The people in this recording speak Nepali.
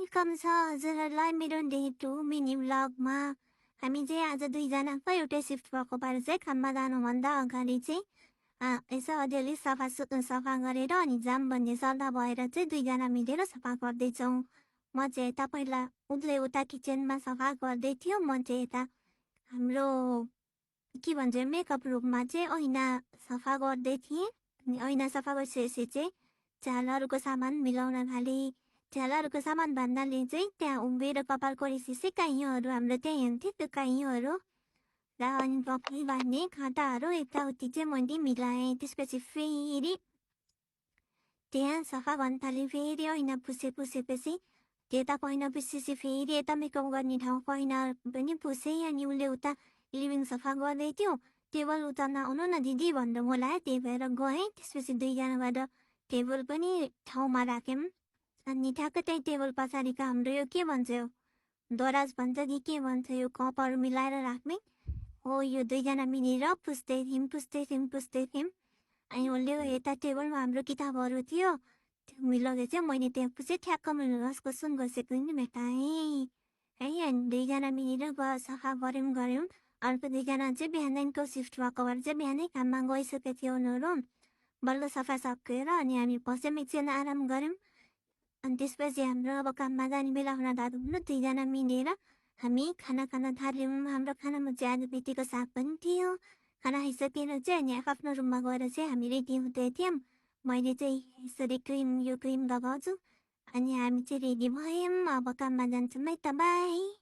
वेलकम छ हजुरहरूलाई मेरो डे 2 मिनी भ्लगमा। हामी चाहिँ आज दुईजनाको एउटै सिफ्ट भएको भएर चाहिँ काममा जानुभन्दा अगाडि चाहिँ यसो अलिअलि सफा गरेर अनि जाम भन्ने सल्लाह भएर चाहिँ दुईजना मिलेर सफा गर्दैछौँ। म चाहिँ यता पहिला उसले उता किचनमा सफा गर्दै थियो, म चाहिँ यता हाम्रो के भन्छ मेकअप रुममा चाहिँ ऐना सफा गर्दै थिएँ। अनि ऐना सफा गरिसकेपछि चाहिँ झ्यालहरूको सामान मिलाउन थालेँ। झ्यालहरूको सामान भन्नाले चाहिँ त्यहाँ उभिएर कपाल कोरेपछि काइयोहरू हाम्रो त्यहाँ हुन्थ्यो, त्यो काइयोहरू र अनि कपाल बाँध्ने खाँटाहरू यताउति चाहिँ मैले मिलाएँ। त्यसपछि फेरि त्यहाँ सफा गर्न थालेँ। फेरि ऐना पुसेपछि त्यता ऐना पुसेपछि फेरि यता मेकअप गर्ने ठाउँको ऐना पनि पुसेँ। अनि उसले उता लिभिङ सफा गर्दै थियो, टेबल उता नआउनु न दिदी भनेर बोलायो, त्यही भएर गएँ। त्यसपछि दुईजनाबाट टेबल पनि ठाउँमा राख्यौँ। अनि ठ्याक्कै त्यही टेबल पछाडिको हाम्रो यो के भन्छ, यो दराज भन्छ कि के भन्छ, यो कपहरू मिलाएर राख्ने हो, यो दुईजना मिलेर पुस्दै थियौँ। अनि उसले यता टेबलमा हाम्रो किताबहरू थियो त्यो मिलाउँदै थियो, मैले त्यहाँ पुसेँ, ठ्याक्क मैले रसको सुन घसेको पनि भेटाएँ है। अनि दुईजना मिलेर सफा गऱ्यौँ। अर्को दुईजना चाहिँ बिहानको सिफ्ट भएको भएर चाहिँ बिहानै काममा गइसकेको थियो उनीहरू। बल्ल सफा सकेर अनि हामी बस्यौँ, एकछिन आराम गऱ्यौँ। अनि त्यसपछि हाम्रो अब काममा जाने बेला हुन लाग्यो। दुईजना मिलेर हामी खाना खान थाल्यौँ। हाम्रो खानामा चाहिँ आज बेटीको साग पनि थियो। खाना खाइसकेर चाहिँ अनि आफ्नो रुममा गएर चाहिँ हामी रेडी हुँदै थियौँ। मैले चाहिँ यसरी क्रिम लगाउँछु अनि हामी चाहिँ रेडी भयौँ। अब काममा जान्छौँ है त, बाई।